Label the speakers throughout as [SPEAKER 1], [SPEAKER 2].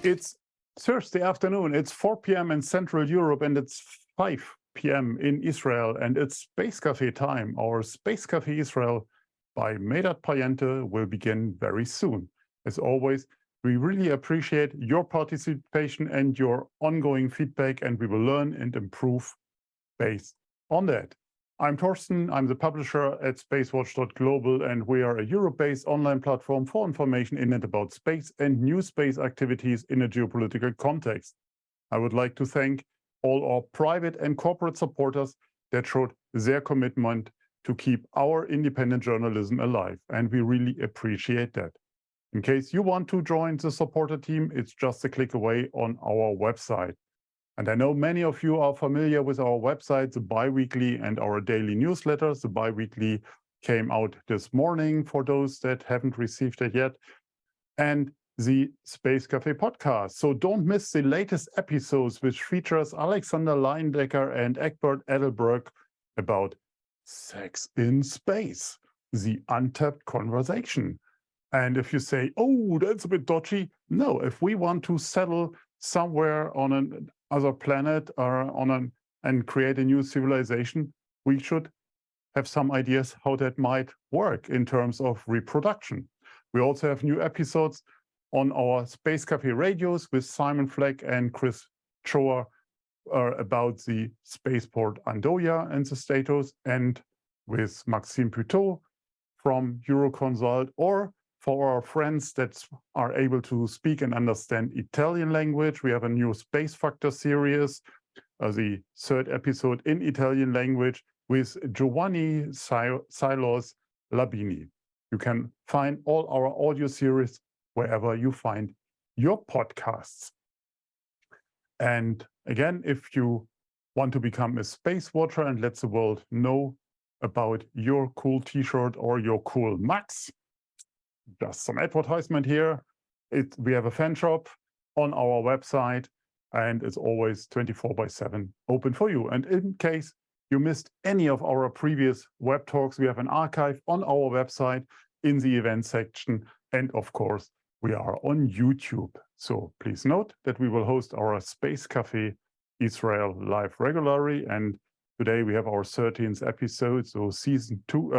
[SPEAKER 1] It's Thursday afternoon. It's 4 p.m. in Central Europe and it's 5 p.m. in Israel. And it's Space Café time. Our Space Café Israel by Meidad Pariente will begin very soon. As always, we really appreciate your participation and your ongoing feedback, and we will learn and improve based on that. I'm Torsten, I'm the publisher at SpaceWatch.Global, and we are a Europe-based online platform for information in and about space and new space activities in a geopolitical context. I would like to thank all our private and corporate supporters that showed their commitment to keep our independent journalism alive, and we really appreciate that. In case you want to join the supporter team, it's just a click away on our website. And I know many of you are familiar with our website, the bi-weekly and our daily newsletters. The bi-weekly came out this morning for those that haven't received it yet, and the Space Café podcast. So don't miss the latest episodes, which features Alexander Leindecker and Egbert Edelberg about sex in space, the untapped conversation. And if you say, oh, that's a bit dodgy, no, if we want to settle somewhere on another planet or and create a new civilization, we should have some ideas how that might work in terms of reproduction. We also have new episodes on our Space Café radios with Simon Fleck and Chris Choa about the spaceport Andoya and the status, and with Maxime Puteaux from Euroconsult, or for our friends that are able to speak and understand Italian language, we have a new Space Factor series, the third episode in Italian language with Giovanni Silos Labini. You can find all our audio series wherever you find your podcasts. And again, if you want to become a space watcher and let the world know about your cool t-shirt or your cool mugs, just some advertisement here. We have a fan shop on our website, and it's always 24/7 open for you. And in case you missed any of our previous web talks, we have an archive on our website in the event section. And of course, we are on YouTube. So please note that we will host our Space Café Israel live regularly. And today we have our 13th episode, so season 2,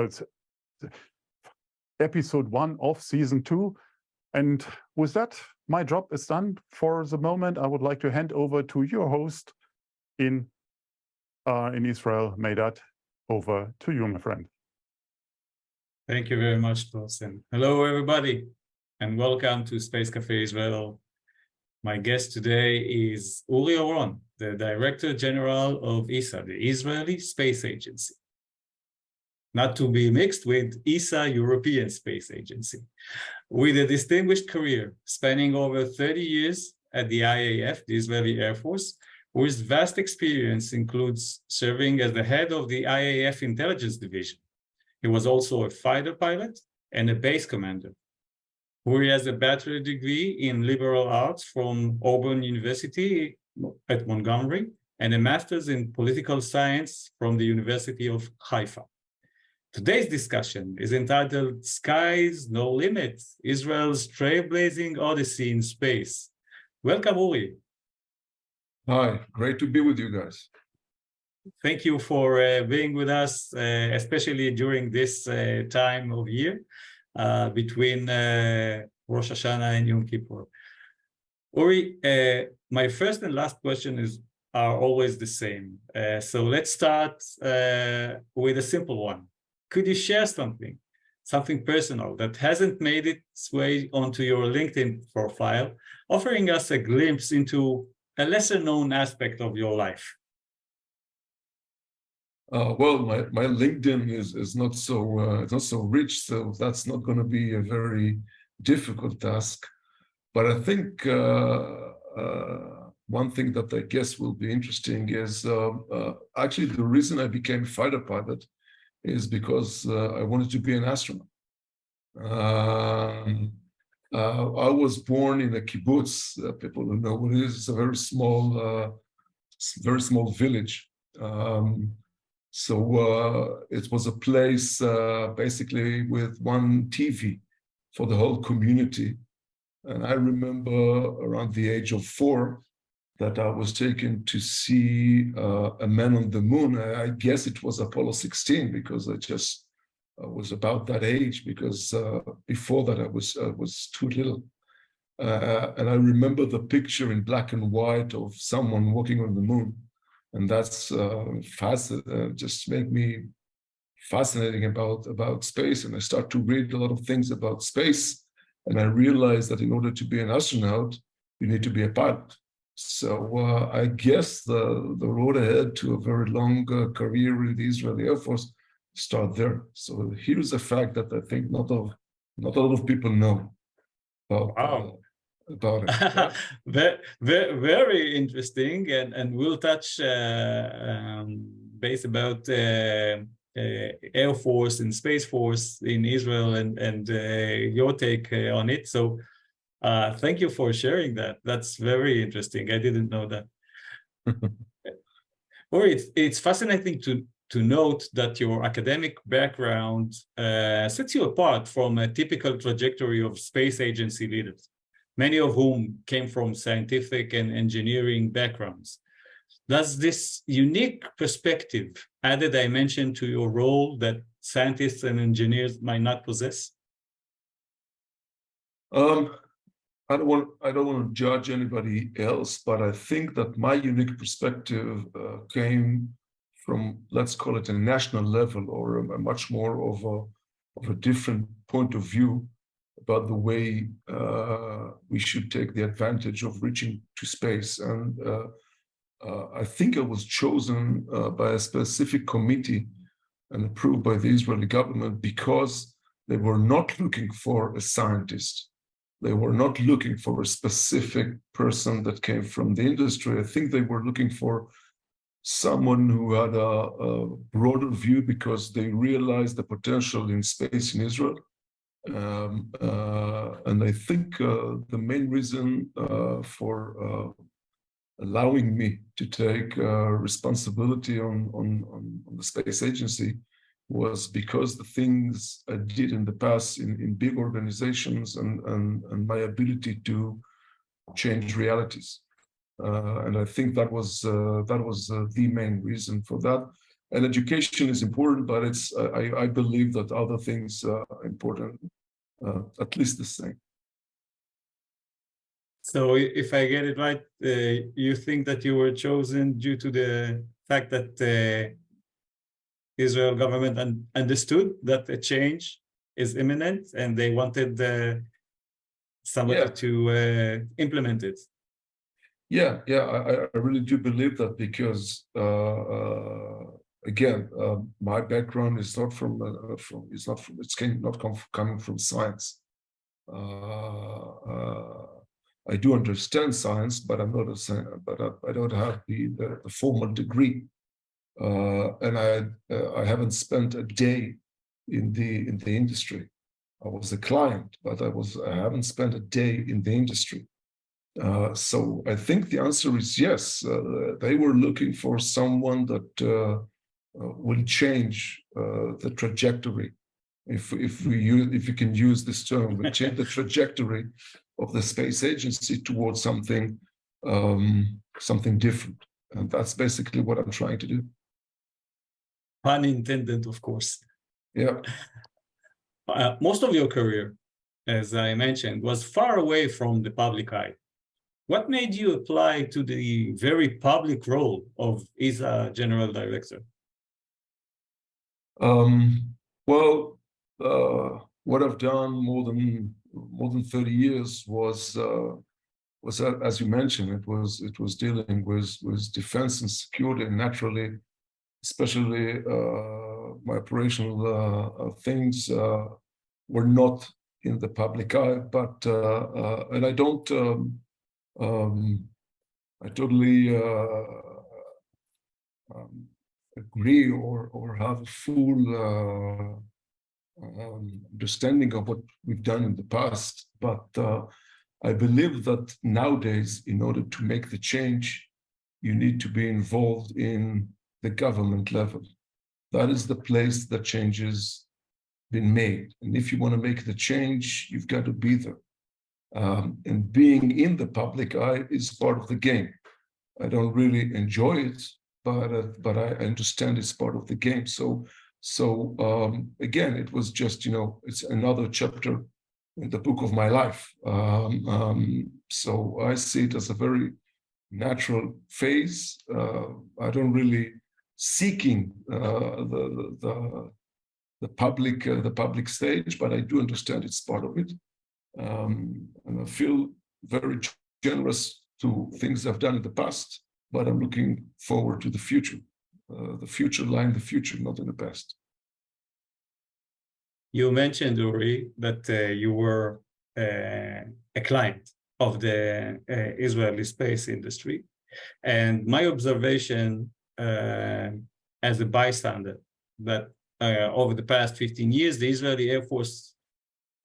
[SPEAKER 1] episode 1 of season 2. And with that, my job is done for the moment. I would like to hand over to your host in Israel, Meidad. Over to you, my friend.
[SPEAKER 2] Thank you very much, Torsten. Hello, everybody, and welcome to Space Café Israel. My guest today is Uri Oron, the Director General of ESA, the Israeli Space Agency. Not to be mixed with ESA, European Space Agency. With a distinguished career spanning over 30 years at the IAF, the Israeli Air Force, whose vast experience includes serving as the head of the IAF Intelligence Division. He was also a fighter pilot and a base commander. Uri has a bachelor's degree in liberal arts from Auburn University at Montgomery and a master's in political science from the University of Haifa. Today's discussion is entitled Skies No Limit, Israel's Trailblazing Odyssey in Space. Welcome, Uri.
[SPEAKER 3] Hi, great to be with you guys.
[SPEAKER 2] Thank you for being with us, especially during this time of year between Rosh Hashanah and Yom Kippur. Uri, my first and last question are always the same. So let's start with a simple one. Could you share something personal that hasn't made its way onto your LinkedIn profile, offering us a glimpse into a lesser-known aspect of your life?
[SPEAKER 3] Well, my LinkedIn is not so rich, so that's not going to be a very difficult task. But I think one thing that I guess will be interesting is actually the reason I became a fighter pilot is because I wanted to be an astronaut. I was born in a kibbutz. People don't know what it is. It's a very small village. So it was a place basically with one TV for the whole community. And I remember around the age of 4 that I was taken to see a man on the moon. I guess it was Apollo 16 because I just was about that age, because before that I was too little. And I remember the picture in black and white of someone walking on the moon. And that's just made me fascinating about space. And I start to read a lot of things about space. And I realized that in order to be an astronaut, you need to be a pilot. So I guess the road ahead to a very long career in the Israeli Air Force start there. So here's a fact that I think not a lot of people know about.
[SPEAKER 2] Wow.
[SPEAKER 3] About it. Yeah.
[SPEAKER 2] Very interesting, and we'll touch base about Air Force and Space Force in Israel and your take on it. So thank you for sharing that. That's very interesting. I didn't know that. Or it's fascinating to note that your academic background sets you apart from a typical trajectory of space agency leaders, many of whom came from scientific and engineering backgrounds. Does this unique perspective add a dimension to your role that scientists and engineers might not possess?
[SPEAKER 3] I don't want to judge anybody else, but I think that my unique perspective came from, let's call it, a national level, or a much more of a different point of view about the way we should take the advantage of reaching to space. And I think I was chosen by a specific committee and approved by the Israeli government because they were not looking for a scientist. They were not looking for a specific person that came from the industry. I think they were looking for someone who had a broader view because they realized the potential in space in Israel. And I think the main reason for allowing me to take responsibility on the space agency was because the things I did in the past in big organizations and my ability to change realities. And I think that was the main reason for that. And education is important, but I believe that other things are important, at least the same.
[SPEAKER 2] So if I get it right, you think that you were chosen due to the fact that Israel government understood that a change is imminent and they wanted somebody to implement it.
[SPEAKER 3] Yeah, I really do believe that because again, my background is not coming from science. I do understand science, but I'm not a scientist. But I don't have the formal degree. And I haven't spent a day in the industry. I was a client, but I haven't spent a day in the industry. So I think the answer is yes. They were looking for someone that will change the trajectory, if you can use this term, will change the trajectory of the space agency towards something different, and that's basically what I'm trying to do.
[SPEAKER 2] Pun intended, of course.
[SPEAKER 3] Yeah.
[SPEAKER 2] Most of your career, as I mentioned, was far away from the public eye. What made you apply to the very public role of ESA General Director?
[SPEAKER 3] Well, what I've done more than 30 years was as you mentioned, it was dealing with defense and security, and naturally, especially my operational things were not in the public eye, but and I don't I totally agree or have a full understanding of what we've done in the past, but I believe that nowadays, in order to make the change, you need to be involved in the government level. That is the place that change has been made. And if you want to make the change, you've got to be there. And being in the public eye is part of the game. I don't really enjoy it, but I understand it's part of the game. So again, it was just, it's another chapter in the book of my life. So I see it as a very natural phase. I don't really seeking the public stage, but I do understand it's part of it. And I feel very generous to things I've done in the past, but I'm looking forward to the future. The future lie in the future, not in the past.
[SPEAKER 2] You mentioned, Uri, that you were a client of the Israeli space industry. And my observation as a bystander, that over the past 15 years, the Israeli Air Force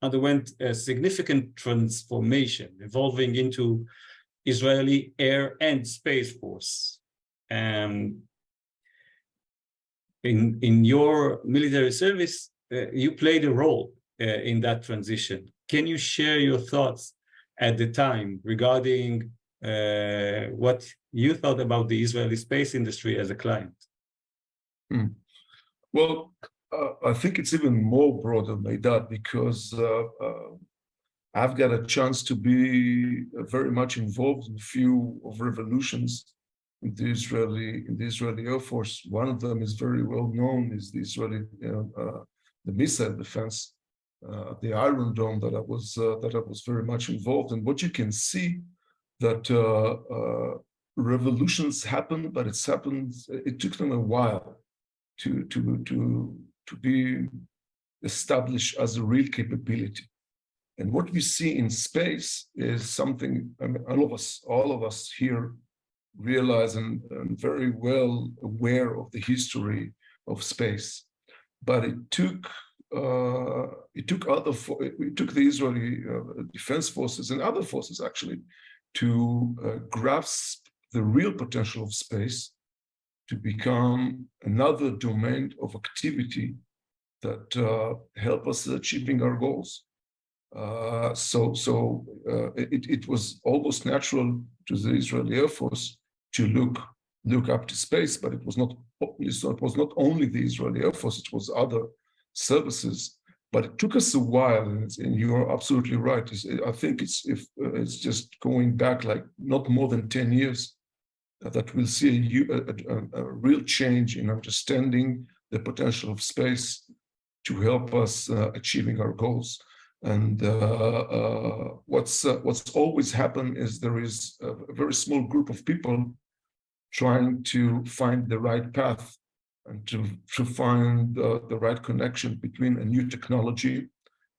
[SPEAKER 2] underwent a significant transformation, evolving into Israeli Air and Space Force. In your military service, you played a role in that transition. Can you share your thoughts at the time regarding what you thought about the Israeli space industry as a client?
[SPEAKER 3] Well, I think it's even more broader, Meidad, because I've got a chance to be very much involved in a few of revolutions in the Israeli Air Force. One of them is very well known, is the Israeli the missile defense, the Iron Dome that I was very much involved in. What you can see that revolutions happen, but it took them a while to be established as a real capability. And what we see in space is something, I mean, all of us here realize and very well aware of the history of space. But it took the Israeli Defense Forces and other forces actually to grasp the real potential of space to become another domain of activity that help us achieving our goals. It was almost natural to the Israeli Air Force to look up to space, but it was not only the Israeli Air Force, it was other services. But it took us a while, and you're absolutely right. I think it's just going back like not more than 10 years that we'll see a real change in understanding the potential of space to help us achieving our goals. And what's always happened is there is a very small group of people trying to find the right path and to find the right connection between a new technology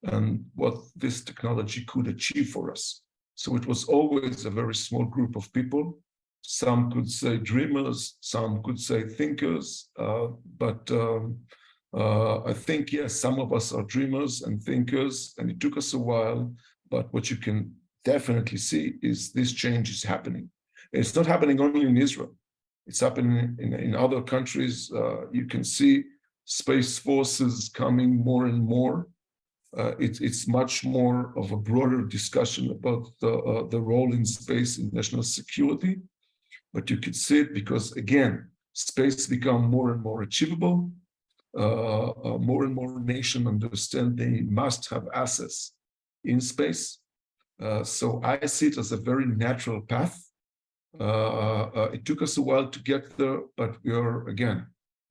[SPEAKER 3] and what this technology could achieve for us. So it was always a very small group of people. Some could say dreamers, some could say thinkers, but I think, yes, some of us are dreamers and thinkers, and it took us a while, but what you can definitely see is this change is happening. It's not happening only in Israel. It's happening in other countries. You can see space forces coming more and more. It's much more of a broader discussion about the role in space in national security. But you could see it because, again, space become more and more achievable. More and more nations understand they must have access in space. So I see it as a very natural path. It took us a while to get there, but we are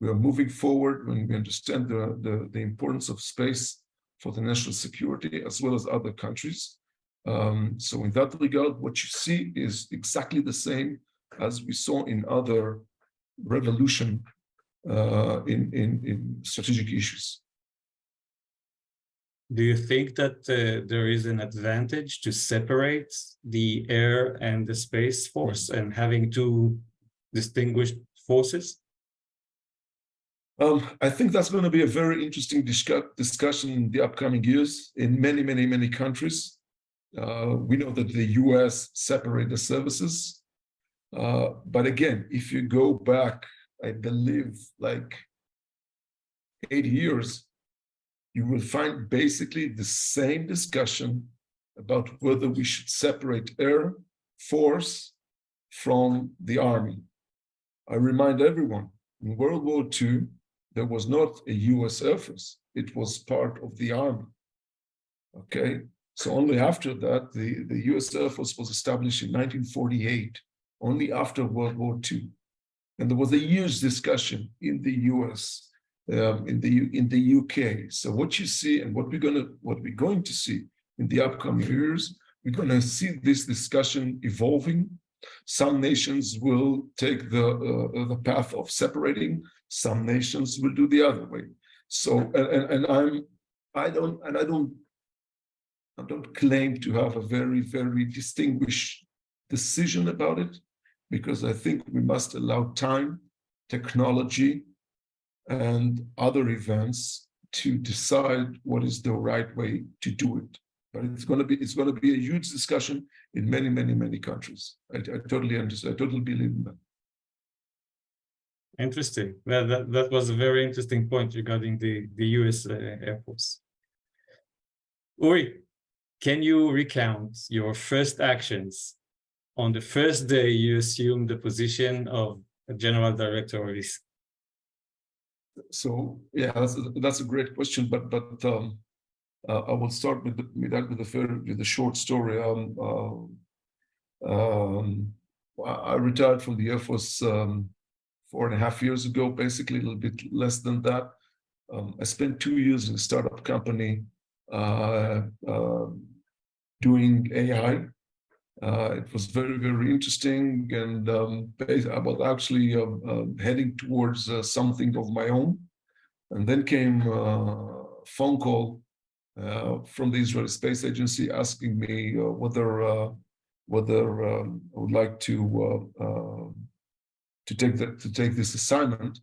[SPEAKER 3] moving forward when we understand the importance of space for the national security as well as other countries. So in that regard, what you see is exactly the same as we saw in other revolution in strategic issues.
[SPEAKER 2] Do you think that there is an advantage to separate the air and the space force and having two distinguished forces?
[SPEAKER 3] I think that's going to be a very interesting discussion in the upcoming years in many countries. We know that the US separate the services. But again, if you go back, I believe, like 8 years, you will find basically the same discussion about whether we should separate Air Force from the Army. I remind everyone, in World War II, there was not a US Air Force. It was part of the Army. Okay, so only after that, the US Air Force was established in 1948, only after World War II. And there was a huge discussion in the US, in the UK. So what you see and what we're going to see in the upcoming years, we're going to see this discussion evolving. Some nations will take the path of separating. Some nations will do the other way. So, I don't claim to have a very, very distinguished decision about it, because I think we must allow time, technology, and other events to decide what is the right way to do it. But it's going to be a huge discussion in many, many, many countries. I totally understand. I totally believe in that.
[SPEAKER 2] Interesting. That was a very interesting point regarding the US Air Force. Uri, can you recount your first actions on the first day you assumed the position of a general director of this?
[SPEAKER 3] So yeah, that's a great question. But I will start with the short story. I retired from the Air Force 4.5 years ago, basically a little bit less than that. I spent 2 years in a startup company doing AI. It was very, very interesting, and I was actually heading towards something of my own. And then came a phone call from the Israeli Space Agency asking me whether I would like to take this assignment.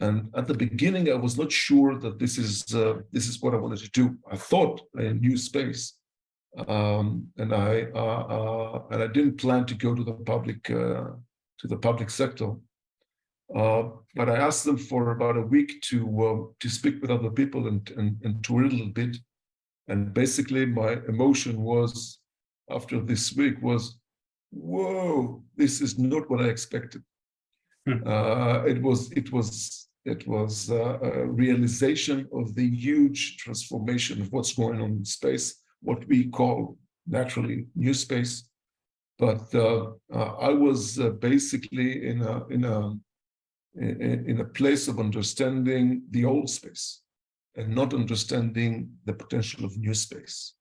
[SPEAKER 3] And at the beginning, I was not sure that this is what I wanted to do. I thought I knew space, and I didn't plan to go to the public sector. But I asked them for about a week to speak with other people and to read a little bit. And basically, my emotion was after this week was, whoa, this is not what I expected. It was a realization of the huge transformation of what's going on in space, what we call naturally new space. But I was basically in a place of understanding the old space and not understanding the potential of new space.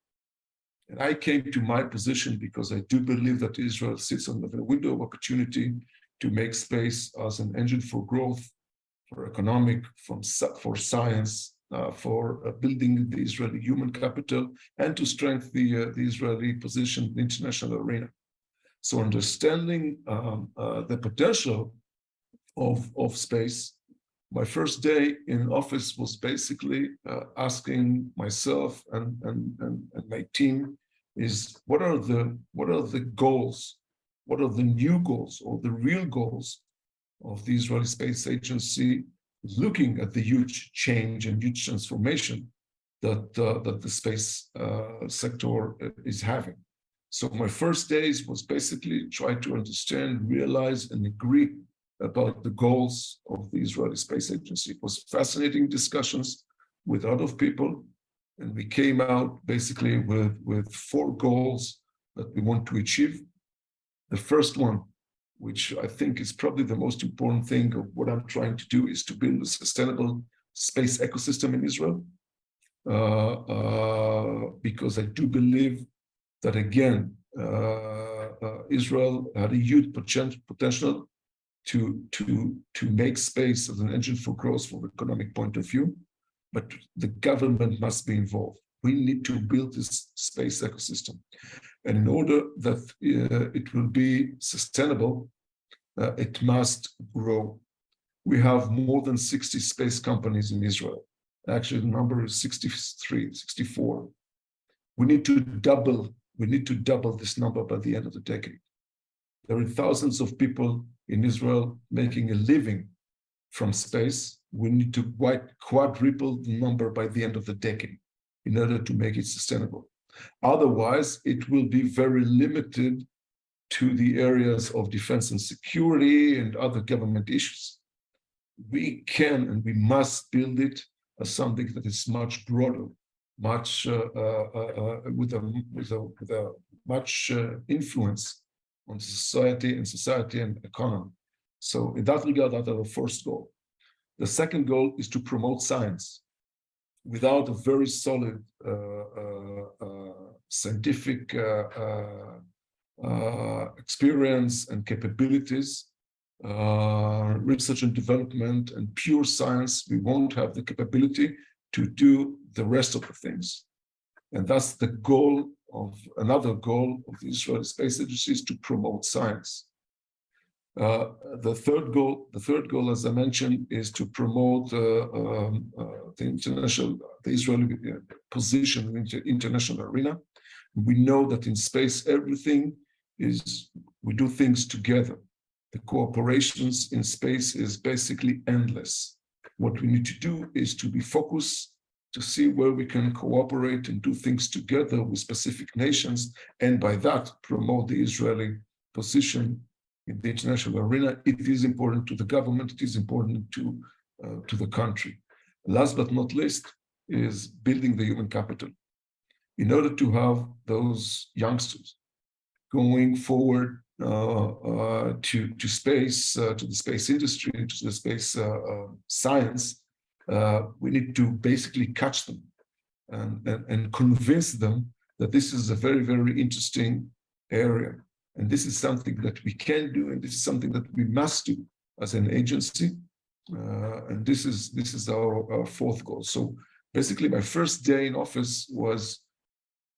[SPEAKER 3] And I came to my position because I do believe that Israel sits on the window of opportunity to make space as an engine for growth, for economic, for science, for building the Israeli human capital, and to strengthen the Israeli position in the international arena. So understanding the potential of space, my first day in office was basically asking myself and my team is what are the goals, what are the new goals or the real goals of the Israeli Space Agency, looking at the huge change and huge transformation that the space sector is having. So my first days was basically try to understand, realize, and agree about the goals of the Israeli Space Agency. It was fascinating discussions with other people, and we came out basically with 4 goals that we want to achieve. The first one, which I think is probably the most important thing of what I'm trying to do, is to build a sustainable space ecosystem in Israel. Because I do believe that, again, Israel had a huge potential to make space as an engine for growth from an economic point of view, but the government must be involved. We need to build this space ecosystem. And in order that it will be sustainable, it must grow. We have more than 60 space companies in Israel. Actually, the number is 63, 64. We need to double this number by the end of the decade. There are thousands of people in Israel making a living from space. We need to quadruple the number by the end of the decade in order to make it sustainable. Otherwise, it will be very limited to the areas of defense and security and other government issues. We can and we must build it as something that is much broader, much with a much influence on society and economy. So in that regard, that's our first goal. The second goal is to promote science. Without a very solid scientific experience and capabilities, research and development and pure science, we won't have the capability to do the rest of the things. And that's the goal of another goal of the Israeli Space Agency, is to promote science. The third goal, as I mentioned, is to promote the Israeli position in the international arena. We know that in space, everything is, we do things together. The cooperations in space is basically endless. What we need to do is to be focused, to see where we can cooperate and do things together with specific nations, and by that promote the Israeli position in the international arena. It is important to the government, it is important to the country. Last but not least is building the human capital. In order to have those youngsters going forward to space, to the space industry, to the space science, we need to basically catch them and convince them that this is a very, very interesting area. And this is something that we can do, and this is something that we must do as an agency. And this is our fourth goal. So basically, my first day in office was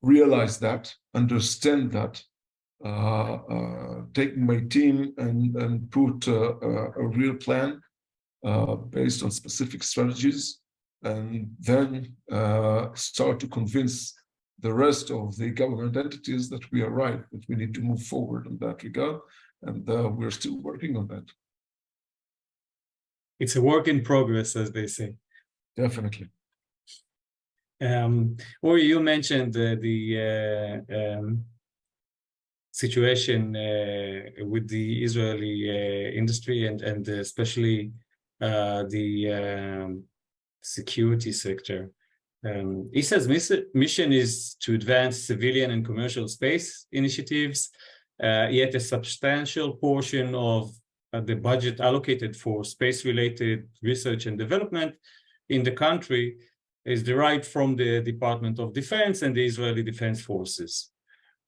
[SPEAKER 3] realize that, understand that, take my team and put a real plan based on specific strategies, and then start to convince the rest of the government entities that we are right, that we need to move forward in that regard, and we're still working on that.
[SPEAKER 2] It's a work in progress, as they say.
[SPEAKER 3] Definitely.
[SPEAKER 2] Or you mentioned the situation with the Israeli industry and especially the security sector. ESA's mission is to advance civilian and commercial space initiatives, yet a substantial portion of the budget allocated for space-related research and development in the country is derived from the Department of Defense and the Israeli Defense Forces.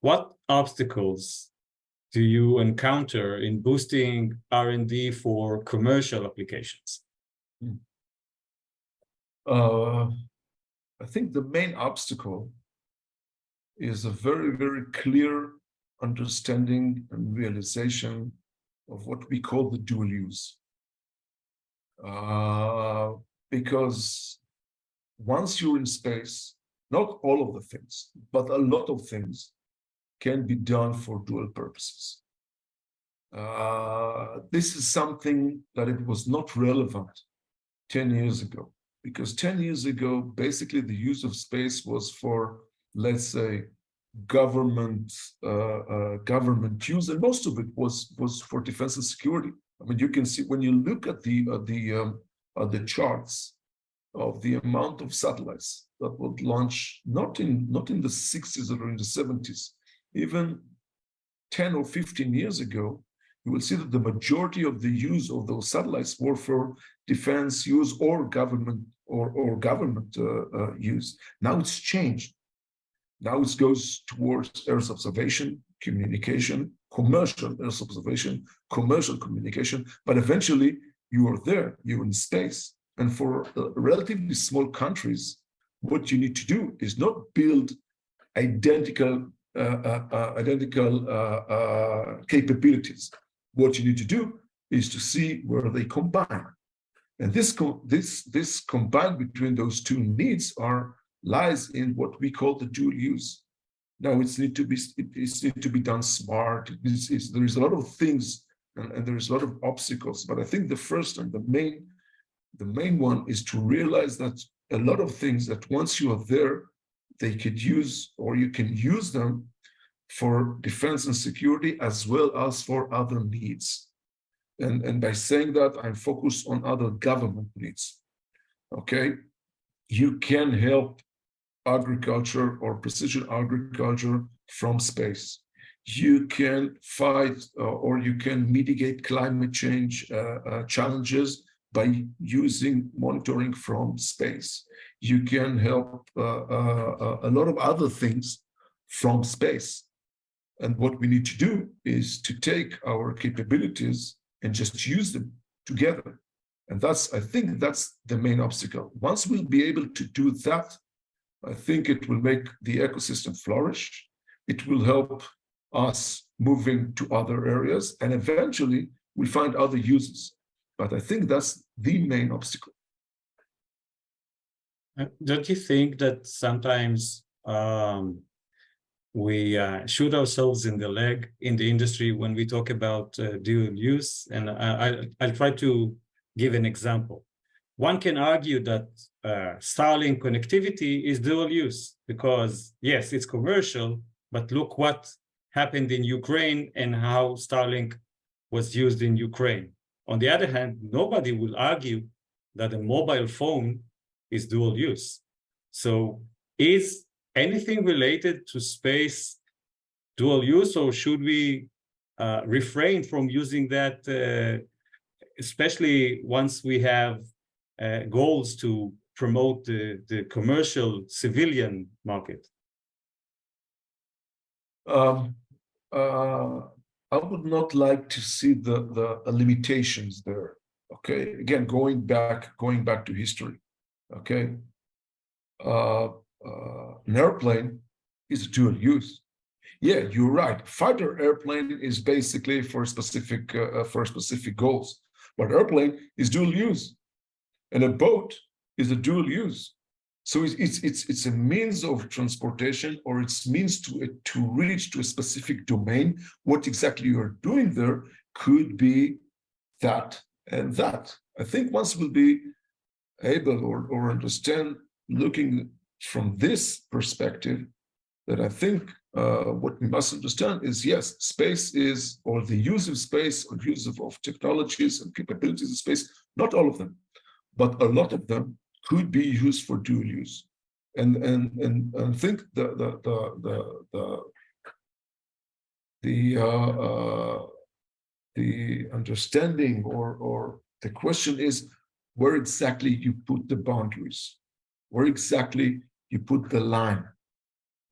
[SPEAKER 2] What obstacles do you encounter in boosting R&D for commercial applications?
[SPEAKER 3] I think the main obstacle is a very, very clear understanding and realization of what we call the dual use. Because once you're in space, not all of the things, but a lot of things can be done for dual purposes. This is something that it was not relevant 10 years ago. Because 10 years ago, basically the use of space was for, let's say, government use, and most of it was for defense and security. I mean, you can see when you look at the charts of the amount of satellites that would launch, not in the 60s or in the 70s, even 10 or 15 years ago, you will see that the majority of the use of those satellites were for defense use or government use. Now it's changed. Now it goes towards Earth observation, communication, commercial Earth observation, commercial communication, but eventually you are there, you're in space. And for relatively small countries, what you need to do is not build identical capabilities. What you need to do is to see where they combine. And this combined between those two needs lies in what we call the dual use. Now it needs to be done smart. There is a lot of things and there is a lot of obstacles, but I think the first and the main one is to realize that a lot of things that once you are there, they could use, or you can use them for defense and security as well as for other needs. And by saying that, I'm focused on other government needs. Okay, you can help agriculture or precision agriculture from space. You can fight or you can mitigate climate change challenges by using monitoring from space. You can help a lot of other things from space. And what we need to do is to take our capabilities and just use them together. And I think that's the main obstacle. Once we'll be able to do that, I think it will make the ecosystem flourish. It will help us moving to other areas, and eventually we find other uses. But I think that's the main obstacle.
[SPEAKER 2] Don't you think that sometimes we shoot ourselves in the leg in the industry when we talk about dual use? And I'll try to give an example. One can argue that Starlink connectivity is dual use because, yes, it's commercial, but look what happened in Ukraine and how Starlink was used in Ukraine. On the other hand, nobody will argue that a mobile phone is dual use. So is anything related to space dual use, or should we refrain from using that, especially once we have goals to promote the commercial civilian market?
[SPEAKER 3] I would not like to see the limitations there. Okay, again, going back to history. Okay, an airplane is dual use. Yeah, you're right. Fighter airplane is basically for specific goals, but airplane is dual use, and a boat is a dual use. So it's a means of transportation, or it's means to reach to a specific domain. What exactly you're doing there could be that and that. I think once we'll be able or understand, looking from this perspective, that I think what we must understand is, yes, space is, or the use of space, or use of technologies and capabilities of space, not all of them, but a lot of them could be used for dual use. And I think the understanding or the question is where exactly you put the boundaries, where exactly you put the line.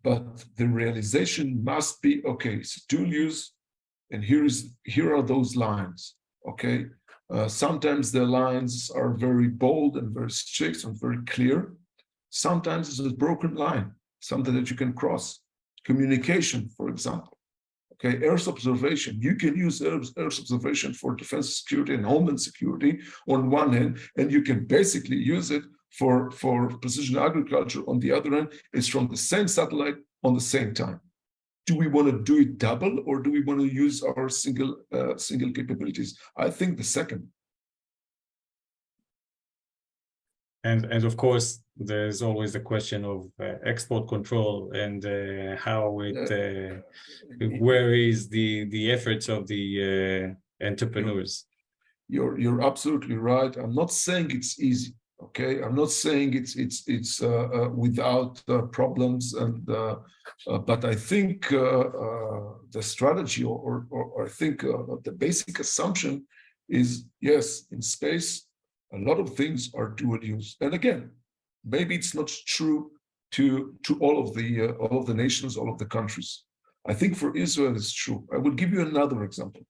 [SPEAKER 3] But the realization must be, okay, it's dual use, and here are those lines. Okay, sometimes the lines are very bold and very strict and very clear. Sometimes it's a broken line, something that you can cross. Communication, for example. Okay, Earth observation. You can use Earth observation for defense, security, and homeland security on one hand, and you can basically use it for precision agriculture on the other hand. It's from the same satellite on the same time. Do we want to do it double, or do we want to use our single capabilities? I think the second.
[SPEAKER 2] And of course, there's always the question of export control and how it, where is the efforts of the entrepreneurs?
[SPEAKER 3] You're absolutely right. I'm not saying it's easy. Okay, I'm not saying it's without problems, and but I think the strategy or I think the basic assumption is, yes, in space a lot of things are dual use. And again, maybe it's not true to all of the nations, all of the countries. I think for Israel it's true. I will give you another example.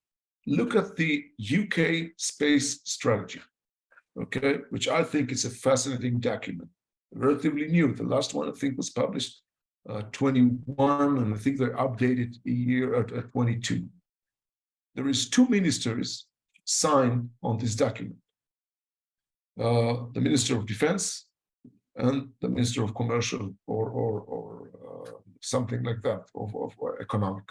[SPEAKER 3] Look at the UK space strategy. Okay, which I think is a fascinating document, relatively new. The last one I think was published 21, and I think they updated a year at 22. There is 2 ministers signed on this document: the Minister of Defense and the Minister of Commercial or something like that, of economic.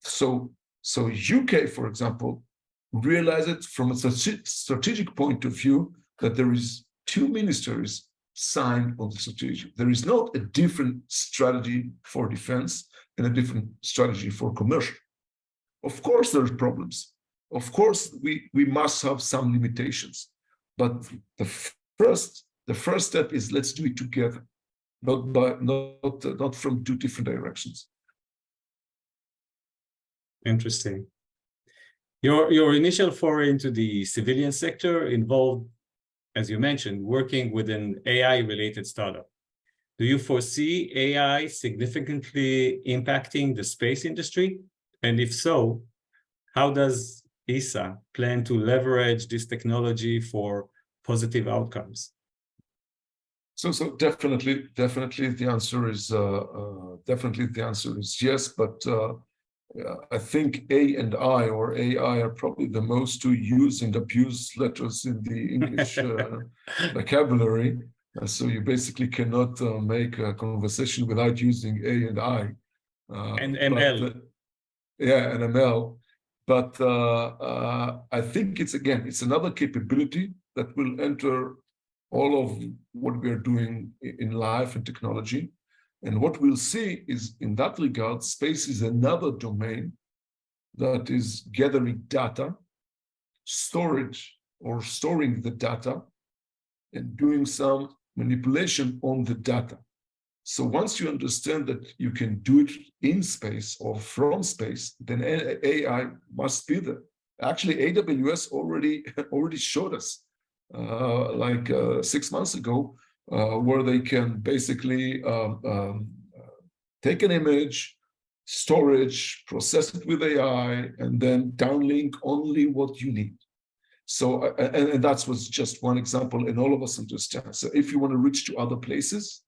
[SPEAKER 3] So UK, for example, realize it from a strategic point of view that there is 2 ministers signed on the strategy. There is not a different strategy for defense and a different strategy for commercial. Of course, there's problems. Of course, we must have some limitations. But the first step is let's do it together, not from two different directions.
[SPEAKER 2] Interesting. Your initial foray into the civilian sector involved, as you mentioned, working with an AI-related startup. Do you foresee AI significantly impacting the space industry? And if so, how does ESA plan to leverage this technology for positive outcomes?
[SPEAKER 3] So definitely the answer is yes, but I think A and I, or AI, are probably the most two used and abused letters in the English vocabulary. So you basically cannot make a conversation without using A and I.
[SPEAKER 2] And ML.
[SPEAKER 3] And ML. But I think it's another capability that will enter all of what we are doing in life and technology. And what we'll see is, in that regard, space is another domain that is gathering data, storage, or storing the data, and doing some manipulation on the data. So once you understand that you can do it in space or from space, then AI must be there. Actually, AWS already showed us, 6 months ago, where they can basically take an image, storage, process it with AI, and then downlink only what you need. So, and that was just one example, and all of us understand. So if you want to reach to other places,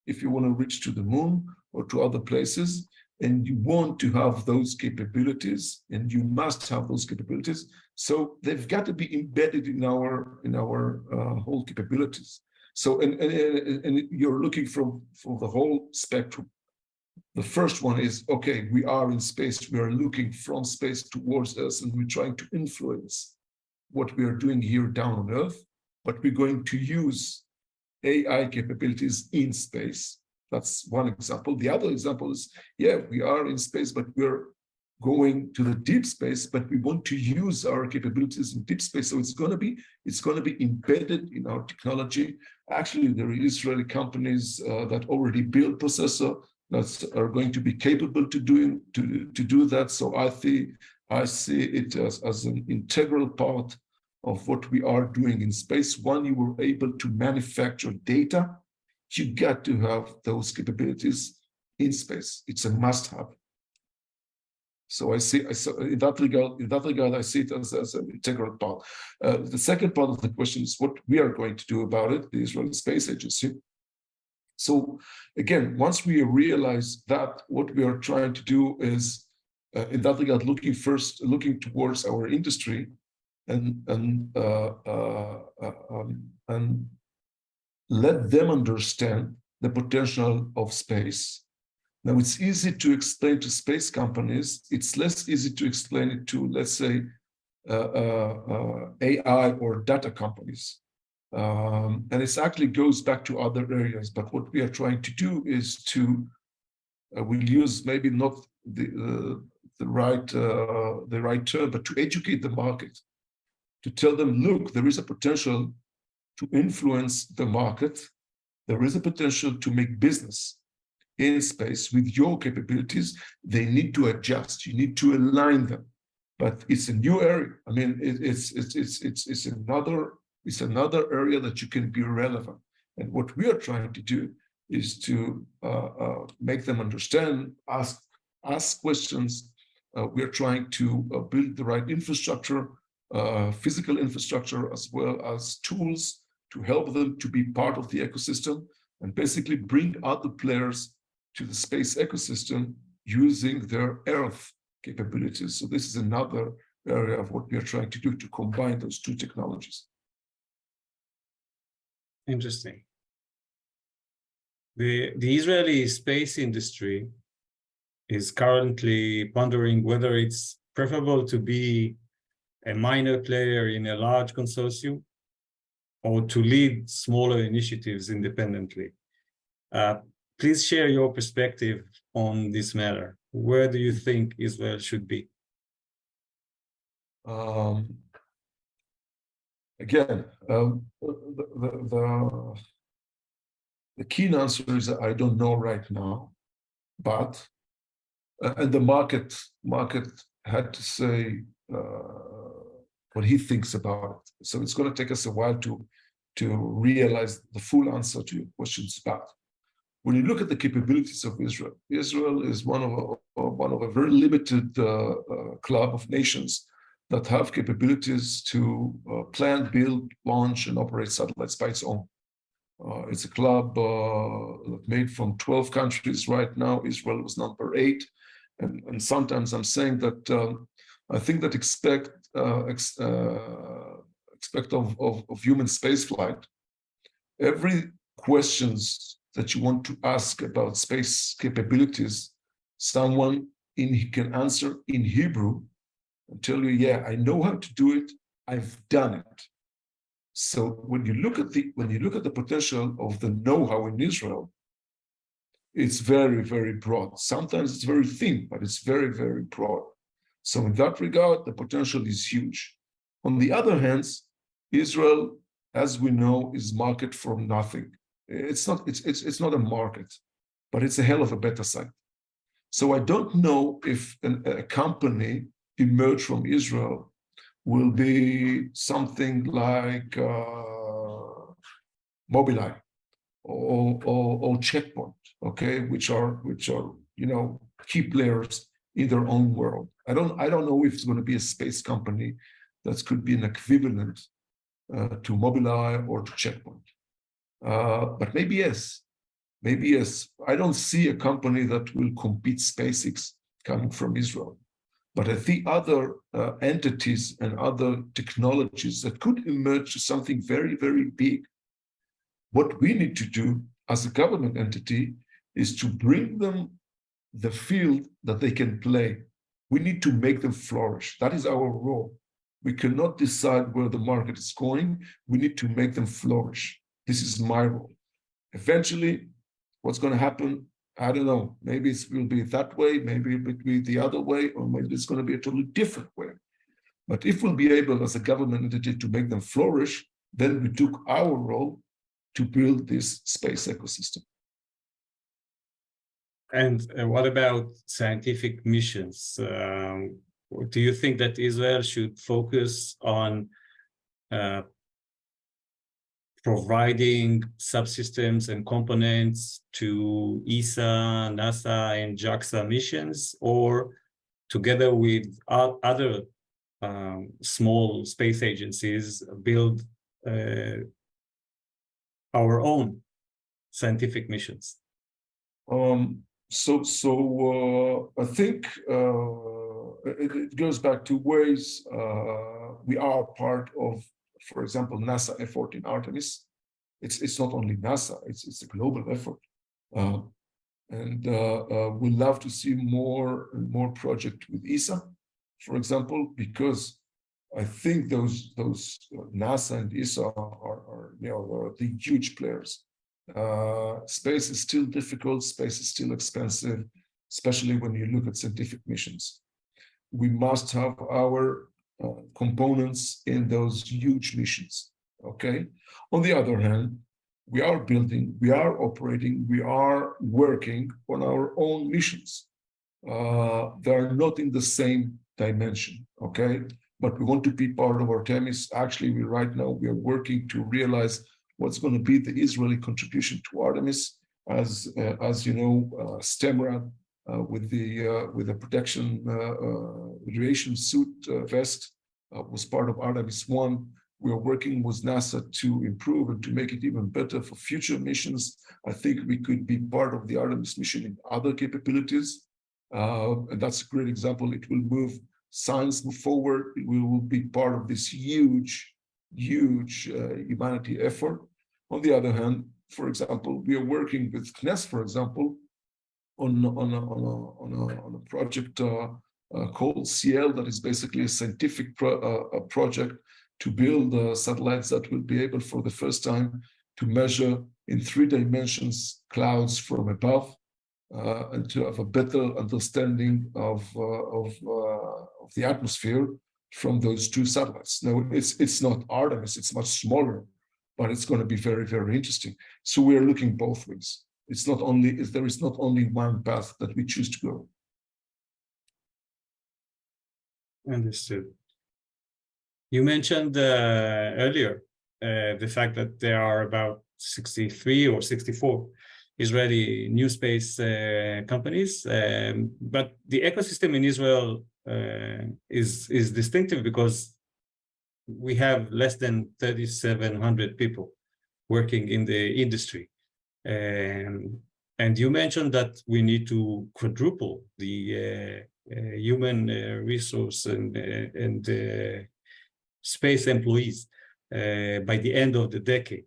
[SPEAKER 3] if you want to reach to the moon or to other places, and you want to have those capabilities, and you must have those capabilities, so they've got to be embedded in our whole capabilities. So, and you're looking for the whole spectrum. The first one is, okay, we are in space, we are looking from space towards us, and we're trying to influence what we are doing here down on Earth, but we're going to use AI capabilities in space. That's one example. The other example is, yeah, we are in space, but we're going to the deep space, but we want to use our capabilities in deep space. So it's going to be embedded in our technology. Actually, there are Israeli companies that already build processor that are going to be capable to do that. So I see it as an integral part of what we are doing in space. When you were able to manufacture data, you got to have those capabilities in space. It's a must-have. So in that regard, I see it as an integral part. The second part of the question is what we are going to do about it, the Israeli Space Agency. So again, once we realize that, what we are trying to do is, in that regard, looking towards our industry and let them understand the potential of space. Now, it's easy to explain to space companies. It's less easy to explain it to, let's say, AI or data companies. And it actually goes back to other areas. But what we are trying to do is to, we'll use maybe not the right term, but to educate the market, to tell them, look, there is a potential to influence the market. There is a potential to make business in space with your capabilities. They need to adjust. You need to align them. But it's a new area. I mean, it's another area that you can be relevant. And what we are trying to do is to make them understand, ask questions. We are trying to build the right infrastructure, physical infrastructure, as well as tools to help them to be part of the ecosystem and basically bring other players to the space ecosystem using their Earth capabilities. So this is another area of what we are trying to do, to combine those two technologies.
[SPEAKER 2] Interesting. The Israeli space industry is currently pondering whether it's preferable to be a minor player in a large consortium or to lead smaller initiatives independently. Please share your perspective on this matter. Where do you think Israel should be?
[SPEAKER 3] Again, the key answer is I don't know right now, but and the market had to say what he thinks about it. So it's going to take us a while to realize the full answer to your questions. But when you look at the capabilities of Israel, Israel is one of a very limited club of nations that have capabilities to plan, build, launch, and operate satellites by its own. It's a club made from 12 countries right now. Israel was number 8. And sometimes I'm saying that I think that expect of human spaceflight, every questions that you want to ask about space capabilities, someone can answer in Hebrew and tell you, yeah, I know how to do it, I've done it. So when you look at the potential of the know-how in Israel, it's very, very broad. Sometimes it's very thin, but it's very, very broad. So in that regard, the potential is huge. On the other hand, Israel, as we know, is market from nothing. It's not a market, but it's a hell of a beta site. So I don't know if a company emerge from Israel will be something like Mobileye or Checkpoint, okay, which are key players in their own world. I don't know if it's going to be a space company that could be an equivalent to Mobileye or to Checkpoint, but maybe yes. I don't see a company that will compete SpaceX coming from Israel, but I think other entities and other technologies that could emerge to something very, very big. What we need to do as a government entity is to bring them the field that they can play. We need to make them flourish. That is our role. We cannot decide where the market is going. We need to make them flourish. This is my role. Eventually, what's going to happen? I don't know. Maybe it will be that way, maybe it will be the other way, or maybe it's going to be a totally different way. But if we'll be able as a government entity to make them flourish, then we took our role to build this space ecosystem.
[SPEAKER 2] And what about scientific missions? Do you think that Israel should focus on providing subsystems and components to ESA, NASA, and JAXA missions, or together with other small space agencies, build our own scientific missions?
[SPEAKER 3] So I think it goes back to ways we are part of, for example, NASA effort in Artemis. It's not only NASA, it's a global effort. And we'd love to see more and more projects with ESA, for example, because I think those NASA and ESA are the huge players. Space is still difficult, space is still expensive, especially when you look at scientific missions. We must have our components in those huge missions, okay? On the other hand, we are building, we are operating, we are working on our own missions. They are not in the same dimension, okay? But we want to be part of Artemis. Actually, right now we are working to realize what's going to be the Israeli contribution to Artemis, as you know, STEMRAD with the protection radiation suit vest was part of Artemis 1. We are working with NASA to improve and to make it even better for future missions. I think we could be part of the Artemis mission in other capabilities, and that's a great example. It will move science forward. We will be part of this huge humanity effort. On the other hand, for example, we are working with CNES, for example, on a project called CL, that is basically a scientific project to build satellites that will be able for the first time to measure in 3 dimensions clouds from above, and to have a better understanding of the atmosphere from those 2 satellites. Now, it's not Artemis, it's much smaller, but it's going to be very, very interesting. So we are looking both ways. It's not only, there is not only one path that we choose to go.
[SPEAKER 2] Understood. You mentioned earlier the fact that there are about 63 or 64 Israeli new space companies, but the ecosystem in Israel is distinctive because we have less than 3,700 people working in the industry. And you mentioned that we need to quadruple the human resource and space employees by the end of the decade.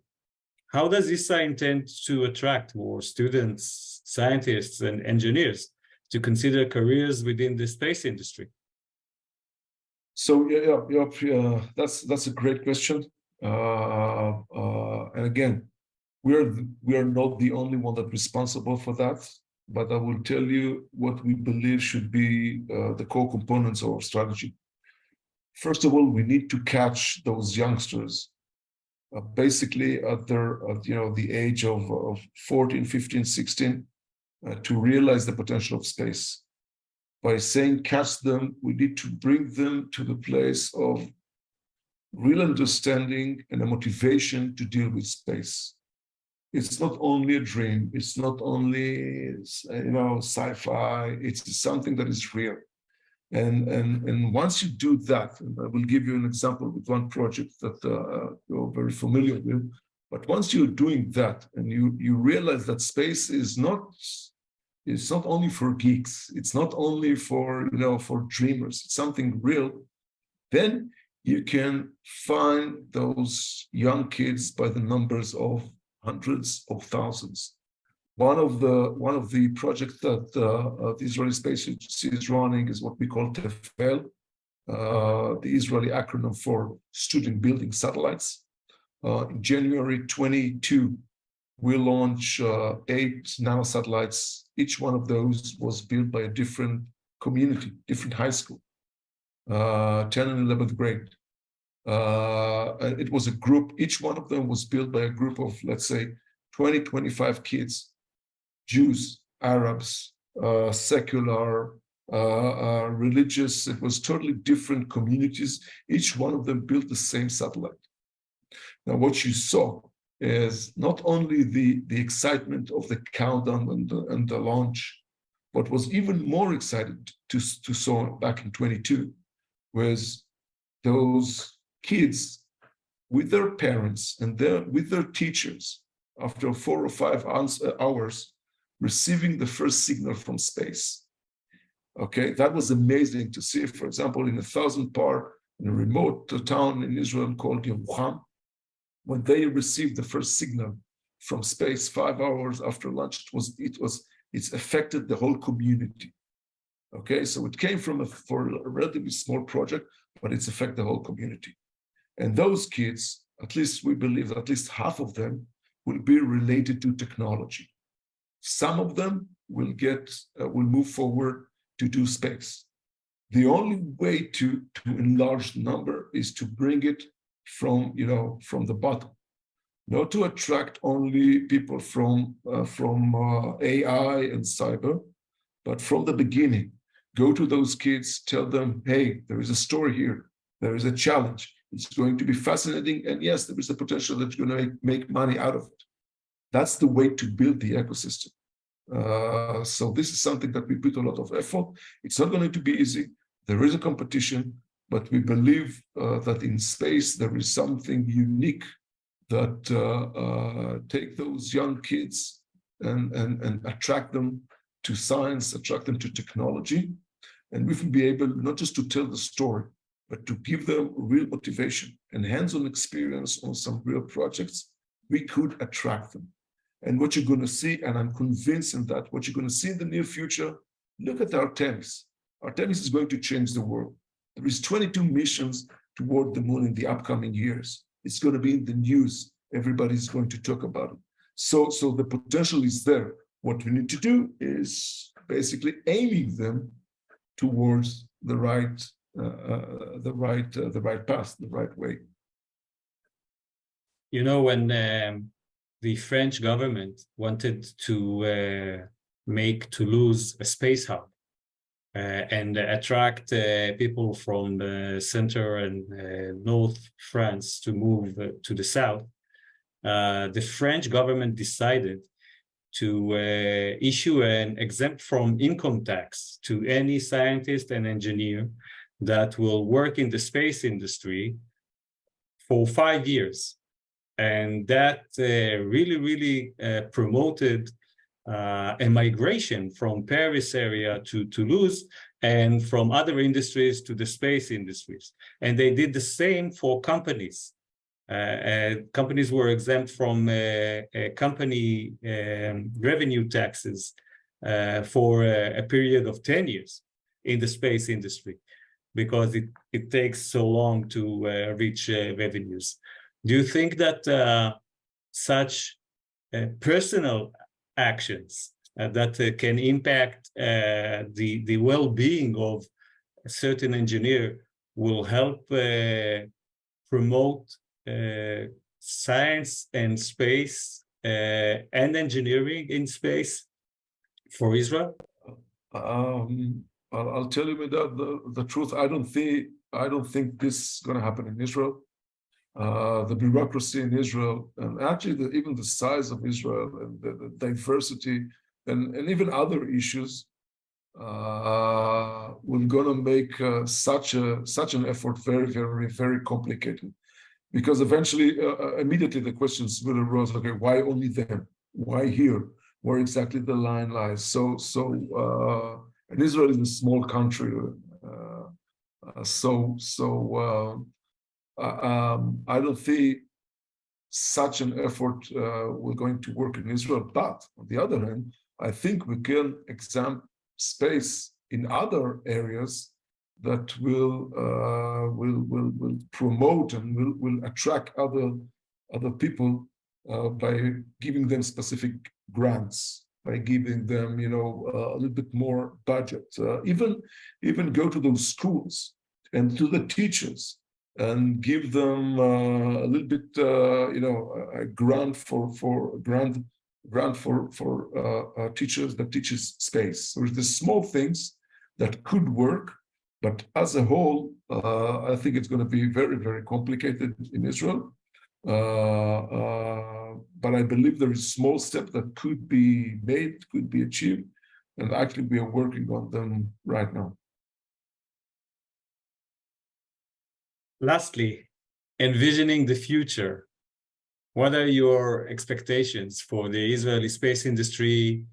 [SPEAKER 2] How does ISA intend to attract more students, scientists, and engineers to consider careers within the space industry?
[SPEAKER 3] So that's a great question. And again, we are not the only one that's responsible for that, but I will tell you what we believe should be the core components of our strategy. First of all, we need to catch those youngsters basically at the age of 14, 15, 16 to realize the potential of space. By saying catch them, we need to bring them to the place of real understanding and a motivation to deal with space. It's not only a dream, it's not only sci-fi, it's something that is real. And once you do that, and I will give you an example with one project that you're very familiar with, but once you're doing that and you realize that space is not only for geeks, it's not only for for dreamers, it's something real, then you can find those young kids by the numbers of hundreds of thousands. One of the projects that the Israeli Space Agency is running is what we call TEFEL, the Israeli acronym for Student Building Satellites. In January 22, we launched 8 nanosatellites. Each one of those was built by a different community, different high school, 10 and 11th grade. And it was a group, each one of them was built by a group of, let's say, 20, 25 kids, Jews, Arabs, secular, religious. It was totally different communities. Each one of them built the same satellite. Now, what you saw is not only the excitement of the countdown and the launch, what was even more exciting to saw back in 22 was those kids with their parents and with their teachers after 4 or 5 hours receiving the first signal from space. Okay, that was amazing to see. For example, in 1,000 Par, in a remote town in Israel called Yerucham, when they received the first signal from space 5 hours after lunch, it's affected the whole community. Okay, so it came for a relatively small project, but it's affected the whole community. And those kids, at least we believe that at least half of them will be related to technology. Some of them will move forward to do space. The only way to enlarge the number is to bring it from the bottom, not to attract only people from AI and cyber, but from the beginning. Go to those kids, tell them, hey, there is a story here, there is a challenge. It's going to be fascinating, and yes, there is a potential that you're going to make money out of it. That's the way to build the ecosystem. So this is something that we put a lot of effort. It's not going to be easy. There is a competition, but we believe that in space there is something unique that take those young kids and attract them to science, attract them to technology, and we will be able not just to tell the story, but to give them real motivation and hands-on experience on some real projects. We could attract them. And what you're going to see, and I'm convinced in that, what you're going to see in the near future, look at Artemis. Artemis is going to change the world. There is 22 missions toward the moon in the upcoming years. It's going to be in the news. Everybody's going to talk about it. So the potential is there. What we need to do is basically aiming them towards the right path, the right way.
[SPEAKER 2] You know, when the French government wanted to make Toulouse a space hub and attract people from the center and north France to move to the south, the French government decided to issue an exempt from income tax to any scientist and engineer that will work in the space industry for 5 years. And that really promoted a migration from Paris area to Toulouse and from other industries to the space industries. And they did the same for companies. Companies were exempt from company revenue taxes for a period of 10 years in the space industry, because it takes so long to reach revenues. Do you think that such personal actions that can impact the well-being of a certain engineer will help promote science and space and engineering in space for Israel?
[SPEAKER 3] I'll tell you, Meidad, the truth. I don't think this is going to happen in Israel. The bureaucracy in Israel, and actually even the size of Israel and the diversity and even other issues, we're going to make such an effort very complicated. Because eventually, immediately the questions will arise, okay, why only them? Why here? Where exactly the line lies? And Israel is a small country. I don't think such an effort will going to work in Israel. But on the other hand, I think we can examine space in other areas that will promote and will attract other people by giving them specific grants, by giving them a little bit more budget. Even go to those schools and to the teachers and give them a little bit a grant for teachers that teaches space. So there's small things that could work. But as a whole, I think it's going to be very complicated in Israel. But I believe there is small steps that could be made, could be achieved, and actually we are working on them right now.
[SPEAKER 2] Lastly, envisioning the future, what are your expectations for the Israeli space industry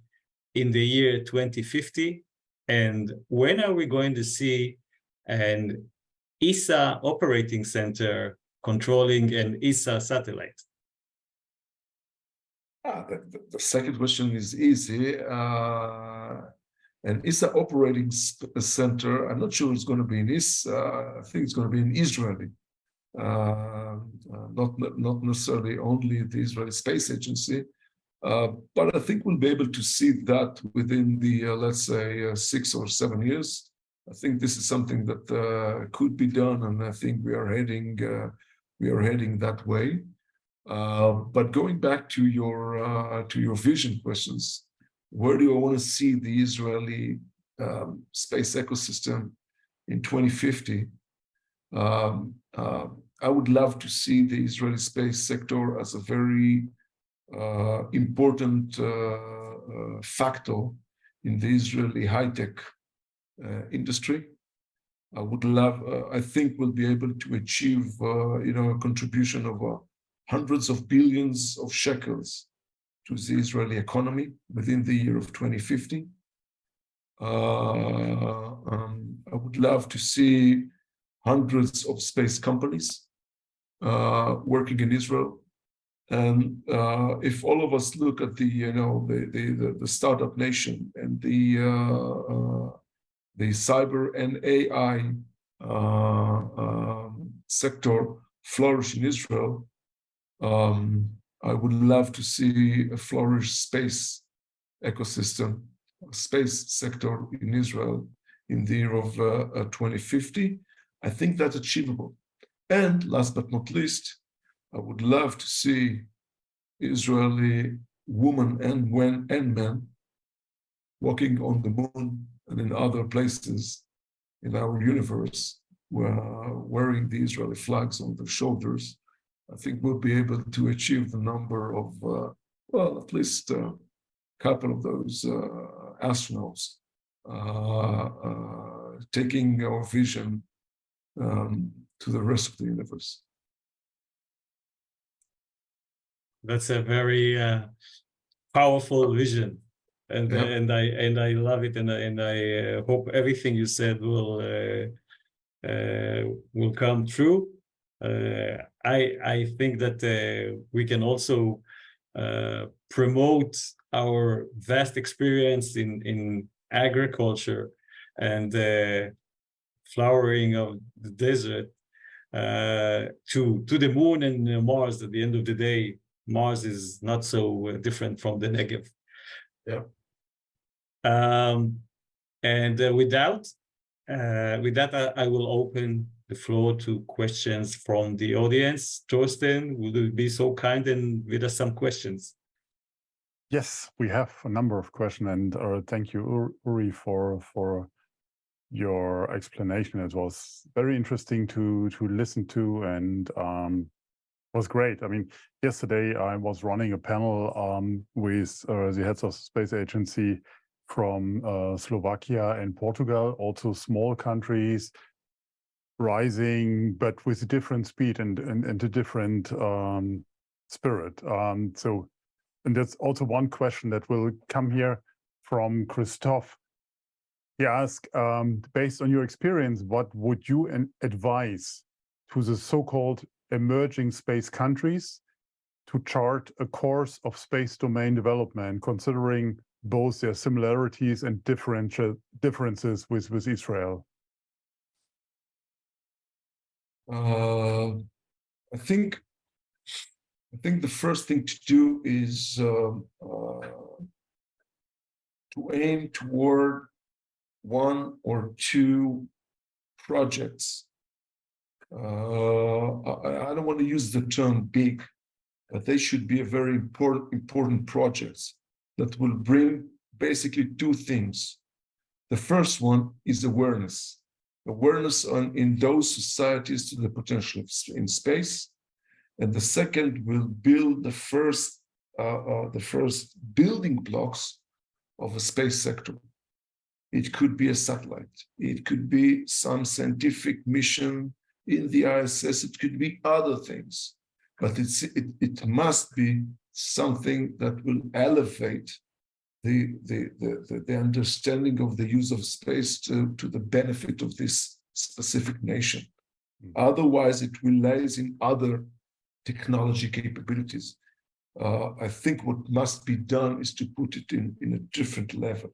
[SPEAKER 2] in the year 2050? And when are we going to see an ESA operating center controlling an ESA satellite?
[SPEAKER 3] The second question is easy. An ESA operating center, I'm not sure it's going to be in ESA. I think it's going to be in Israeli. Not necessarily only the Israeli Space Agency. But I think we'll be able to see that within the, let's say, 6 or 7 years. I think this is something that could be done, and I think we are heading that way. But going back to your vision questions, where do I want to see the Israeli space ecosystem in 2050? I would love to see the Israeli space sector as a very important factor in the Israeli high-tech industry. I think we'll be able to achieve, a contribution of hundreds of billions of shekels to the Israeli economy within the year of 2050. I would love to see hundreds of space companies working in Israel. And if all of us look at the startup nation and the cyber and AI sector flourish in Israel, I would love to see a flourished space ecosystem, space sector in Israel in the year of 2050. I think that's achievable. And last but not least, I would love to see Israeli women and men walking on the moon and in other places in our universe, wearing the Israeli flags on their shoulders. I think we'll be able to achieve the number of, well, at least a couple of those astronauts, taking our vision to the rest of the universe.
[SPEAKER 2] That's a very powerful vision, and I love it, and I hope everything you said will come true. I think that we can also promote our vast experience in agriculture and flowering of the desert to the moon and Mars. At the end of the day, Mars is not so different from the Negev.
[SPEAKER 3] Yeah.
[SPEAKER 2] And with that, I will open the floor to questions from the audience. Torsten, will you be so kind and read us some questions?
[SPEAKER 1] Yes, we have a number of questions, and thank you, Uri, for your explanation. It was very interesting to listen to, and was great. I mean, yesterday I was running a panel with the heads of the space agency from Slovakia and Portugal, also small countries rising, but with a different speed and a different spirit. And that's also one question that will come here from Christoph. He asked, based on your experience, what would you advise to the so-called emerging space countries to chart a course of space domain development, considering both their similarities and differences with Israel?
[SPEAKER 3] I think the first thing to do is to aim toward one or two projects. I don't want to use the term big, but they should be a very important projects that will bring basically two things. The first one is awareness in those societies to the potential in space, and the second will build the first building blocks of a space sector. It could be a satellite, it could be some scientific mission in the ISS, it could be other things, but it must be something that will elevate the understanding of the use of space to the benefit of this specific nation. Otherwise, it relies in other technology capabilities. I think what must be done is to put it in a different level,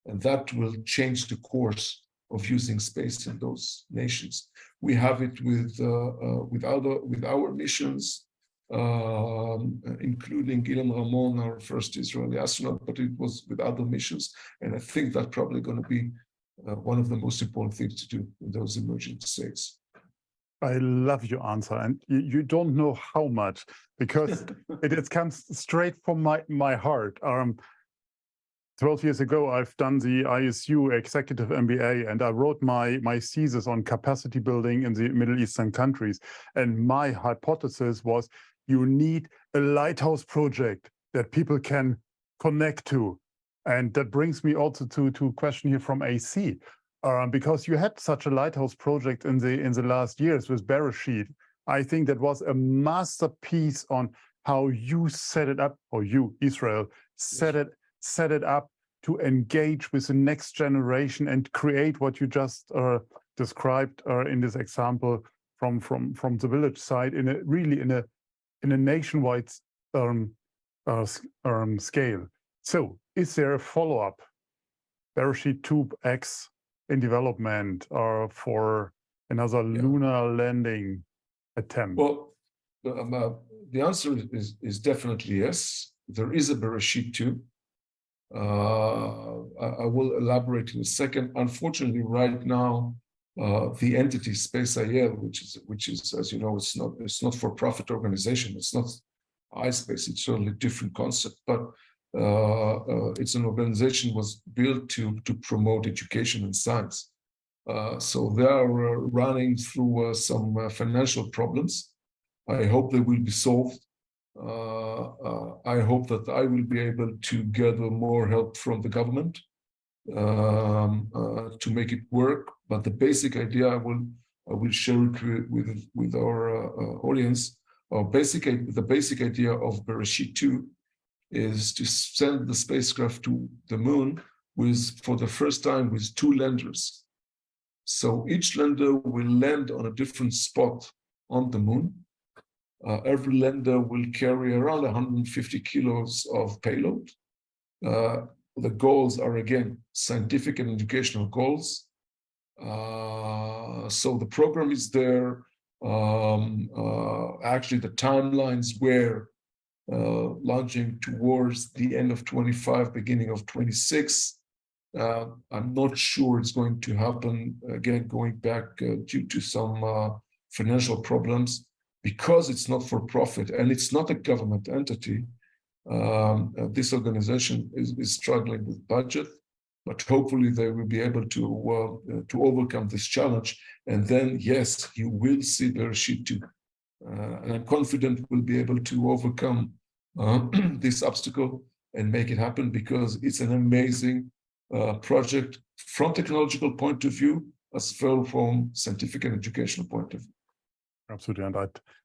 [SPEAKER 3] and that will change the course of using space in those nations. We have it with our missions, including Ilan Ramon, our first Israeli astronaut, but it was with other missions. And I think that's probably going to be one of the most important things to do in those emerging states.
[SPEAKER 1] I love your answer, and you don't know how much, because it comes straight from my heart. 12 years ago, I've done the ISU Executive MBA, and I wrote my thesis on capacity building in the Middle Eastern countries. And my hypothesis was you need a lighthouse project that people can connect to. And that brings me also to a question here from AC, because you had such a lighthouse project in the last years with Bereshit. I think that was a masterpiece on how you set it up, or you, Israel, set it up to engage with the next generation and create what you just described in this example from the village side in a nationwide scale. So, is there a follow-up, Bereshit 2X in development for another lunar landing attempt?
[SPEAKER 3] Well, the answer is definitely yes. There is a Bereshit 2. I will elaborate in a second. Unfortunately, right now, the entity Space Israel, which is, as you know, it's not for-profit organization. It's not iSpace. It's certainly a different concept, but it's an organization was built to promote education and science. So they are running through some financial problems. I hope they will be solved. I hope that I will be able to gather more help from the government to make it work. But the basic idea I will share it with our audience. The basic idea of Bereshit 2 is to send the spacecraft to the moon for the first time with 2 landers. So each lander will land on a different spot on the moon. Every lander will carry around 150 kilos of payload. The goals are, again, scientific and educational goals. So the program is there. Actually, the timelines were launching towards the end of 25, beginning of 26. I'm not sure it's going to happen, again, going back due to some financial problems. Because it's not for profit and it's not a government entity, this organization is struggling with budget, but hopefully they will be able to overcome this challenge. And then, yes, you will see Bereshit 2. And I'm confident we'll be able to overcome this obstacle and make it happen, because it's an amazing project from technological point of view, as well from scientific and educational point of view.
[SPEAKER 1] Absolutely, and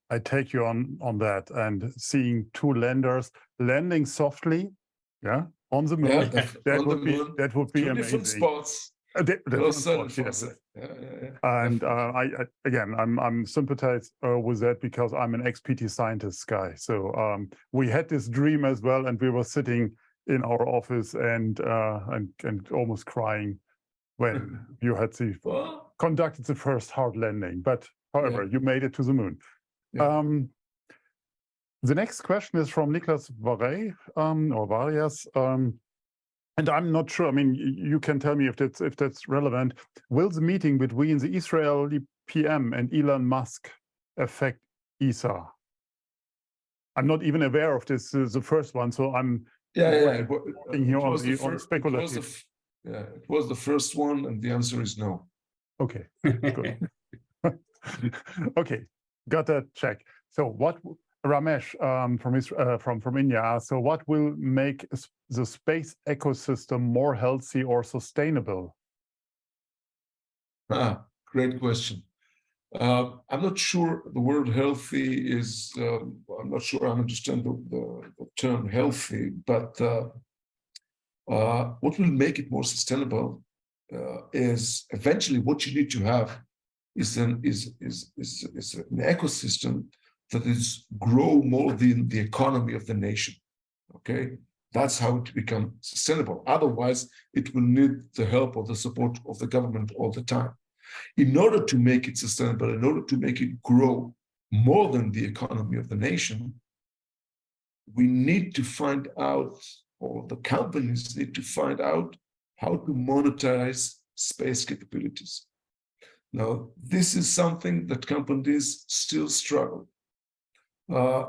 [SPEAKER 1] I take you on that. And seeing 2 landers landing softly, on the moon, that would be
[SPEAKER 3] 2
[SPEAKER 1] amazing.
[SPEAKER 3] Different spots.
[SPEAKER 1] Different spots, yes. And I'm sympathized with that, because I'm an ex-PT scientist guy. So we had this dream as well, and we were sitting in our office and almost crying when you had conducted the first hard landing. But however, you made it to the moon. Yeah. The next question is from Niklas Varey, or Varias, and I'm not sure. I mean, you can tell me if that's relevant. Will the meeting between the Israeli PM and Elon Musk affect ESA? I'm not even aware of this. The first one, so I'm here on the speculative.
[SPEAKER 3] It was the first one, and the answer is no.
[SPEAKER 1] Okay, good. Okay, got that check. So what, Ramesh from India asks, so what will make the space ecosystem more healthy or sustainable?
[SPEAKER 3] Great question. I'm not sure the word healthy is, I'm not sure I understand the term healthy, but what will make it more sustainable is eventually what you need to have is an ecosystem that is grow more than the economy of the nation. Okay, that's how it becomes sustainable. Otherwise, it will need the help or the support of the government all the time. In order to make it sustainable, in order to make it grow more than the economy of the nation, we need to find out, or the companies need to find out, how to monetize space capabilities. Now, this is something that companies still struggle.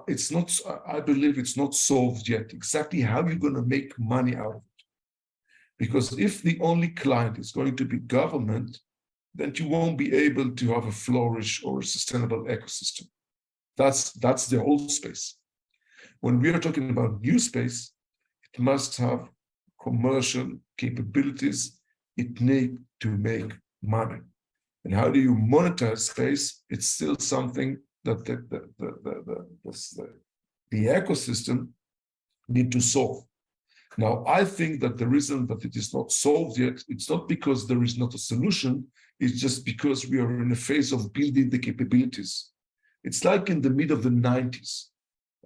[SPEAKER 3] It's not, I believe it's not solved yet, exactly how you're going to make money out of it. Because if the only client is going to be government, then you won't be able to have a flourish or a sustainable ecosystem. That's the old space. When we are talking about new space, it must have commercial capabilities. It needs to make money. And how do you monetize space? It's still something that the ecosystem need to solve. Now, I think that the reason that it is not solved yet, it's not because there is not a solution, it's just because we are in a phase of building the capabilities. It's like in the mid of the 90s.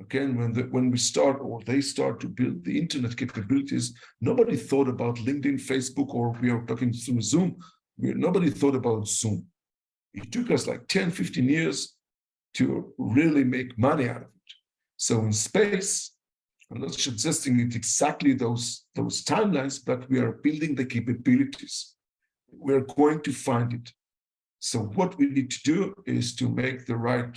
[SPEAKER 3] Okay, when we start, or they start to build the internet capabilities, nobody thought about LinkedIn, Facebook, or we are talking through Zoom. Nobody thought about Zoom. It took us like 10, 15 years to really make money out of it. So in space, I'm not suggesting it exactly those timelines, but we are building the capabilities. We're going to find it. So what we need to do is to make the right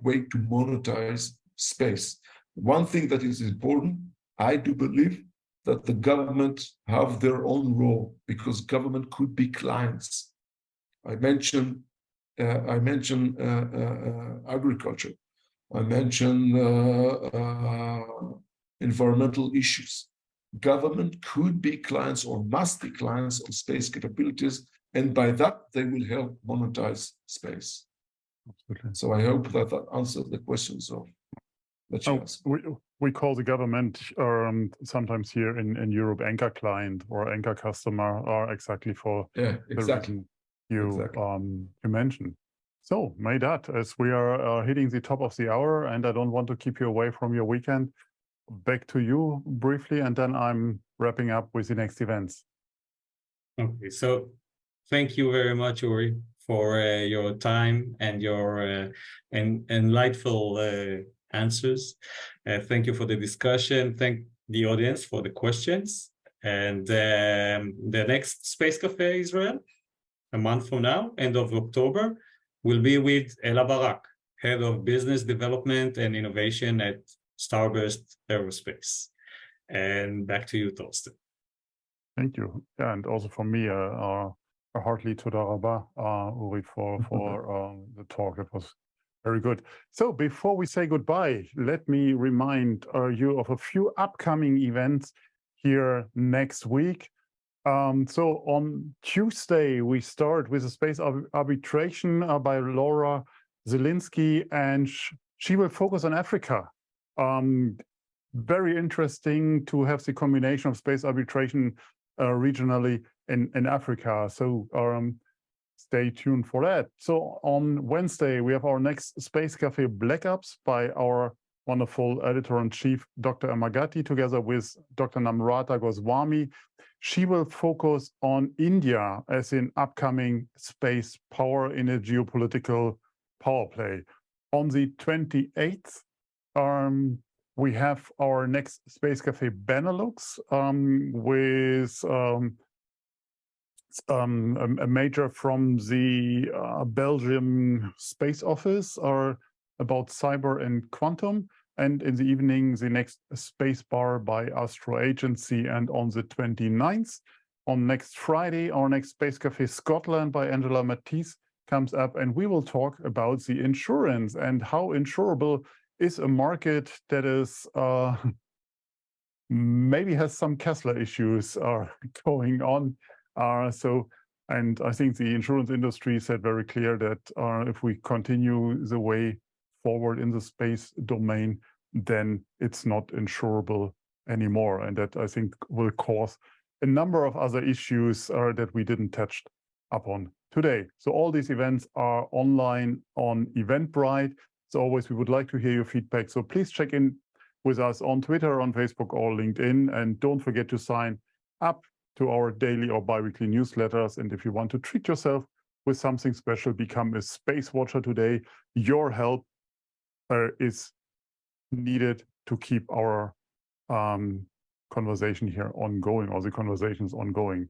[SPEAKER 3] way to monetize space. One thing that is important, I do believe that the government have their own role, because government could be clients. I mentioned agriculture. I mentioned environmental issues. Government could be clients or must be clients of space capabilities, and by that they will help monetize space.
[SPEAKER 1] Absolutely.
[SPEAKER 3] So I hope that answered the questions of that you asked.
[SPEAKER 1] We call the government sometimes here in Europe anchor client or anchor customer, or exactly for
[SPEAKER 3] the
[SPEAKER 1] reason you mentioned. So Meidad, as we are hitting the top of the hour, and I don't want to keep you away from your weekend, back to you briefly, and then I'm wrapping up with the next events.
[SPEAKER 2] Okay, so thank you very much, Uri, for your time and your enlightful answers. Thank you for the discussion. Thank the audience for the questions. And the next Space Café Israel, a month from now, end of October, will be with Ella Barak, Head of Business Development and Innovation at Starburst Aerospace. And back to you, Torsten.
[SPEAKER 1] Thank you. Yeah, and also from me, a heartily toda rabba, Uri, for the talk. It was very good. So before we say goodbye, let me remind you of a few upcoming events here next week. So on Tuesday, we start with a space arbitration by Laura Zielinski, and she will focus on Africa. Very interesting to have the combination of space arbitration regionally in Africa. So stay tuned for that. So on Wednesday, we have our next Space Café Black Ops by our wonderful editor-in-chief, Dr. Amagati, together with Dr. Namrata Goswami. She will focus on India as in upcoming space power in a geopolitical power play. On the 28th, we have our next Space Café Benelux with a major from the Belgium Space Office about cyber and quantum. And in the evening, the next Space Bar by Astro Agency. And on the 29th, on next Friday, our next Space Café Scotland by Angela Matisse comes up, and we will talk about the insurance and how insurable is a market that is maybe has some Kessler issues going on. And I think the insurance industry said very clear that if we continue the way forward in the space domain, then it's not insurable anymore. And that, I think, will cause a number of other issues that we didn't touch upon today. So all these events are online on Eventbrite. As always, we would like to hear your feedback. So please check in with us on Twitter, on Facebook, or LinkedIn. And don't forget to sign up to our daily or bi-weekly newsletters. And if you want to treat yourself with something special, become a Space Watcher today. Your help is needed to keep our conversation here ongoing, or the conversations ongoing.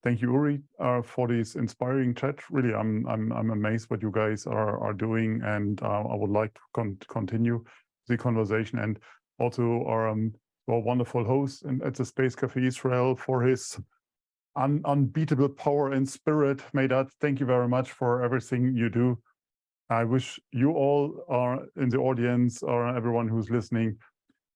[SPEAKER 1] Thank you, Uri, for this inspiring chat. Really, I'm amazed what you guys are doing, and I would like to continue the conversation. And also our wonderful host at the Space Café Israel for his unbeatable power and spirit. Meidad, thank you very much for everything you do. I wish you all in the audience, or everyone who's listening,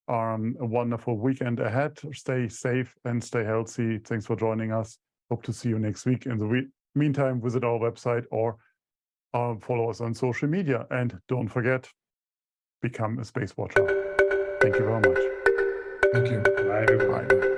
[SPEAKER 1] a wonderful weekend ahead. Stay safe and stay healthy. Thanks for joining us. Hope to see you next week. In the meantime, visit our website or follow us on social media. And don't forget, become a Space Watcher. Thank you very much.
[SPEAKER 3] Thank you.
[SPEAKER 2] Bye, everyone.
[SPEAKER 1] Bye.